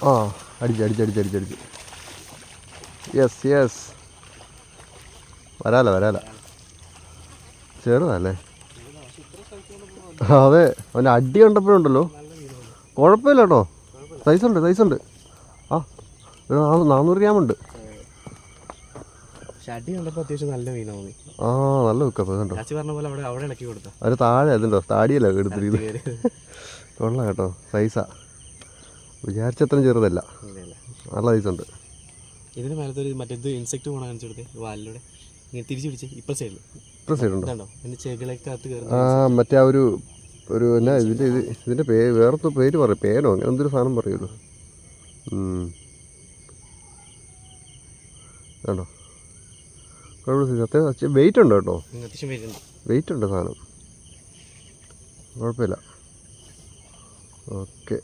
ആ അടിച്ച്. യെസ് വരാല ചെറുതല്ലേ? അതെ, അവൻ്റെ അടി കണ്ടപ്പോഴുണ്ടല്ലോ കുഴപ്പമില്ല കേട്ടോ. സൈസുണ്ട്. ആ 400 ഗ്രാമുണ്ട്. നല്ല വെക്കപ്പോ അവര് താഴെ അതുണ്ടോ താടിയല്ല എടുത്തിരിക്കുന്നത്. കൊള്ളാം കേട്ടോ, സൈസാ. വിചാരിച്ചത്രയും ചെറുതല്ല, നല്ല സൈസുണ്ട്. ഇതിന് മേലത്തൊരു മറ്റേത് ഇൻസെക്ട് പോണ കാണിച്ചെടുത്ത് വാലിലൂടെ തിരിച്ചു പിടിച്ച് ഇപ്പുറ സൈഡുണ്ടോ? മറ്റേ ആ ഒരു എന്നാ ഇതിന്റെ വേറത്തെ പേര് പറയും, പേനോ അങ്ങനെ എന്തൊരു സാധനം പറയുമല്ലോ. കേട്ടോ അത്യാവശ്യം വെയിറ്റ് ഉണ്ട് കേട്ടോ, വെയിറ്റ് ഉണ്ട് സാധനം, കുഴപ്പമില്ല. ഓക്കെ.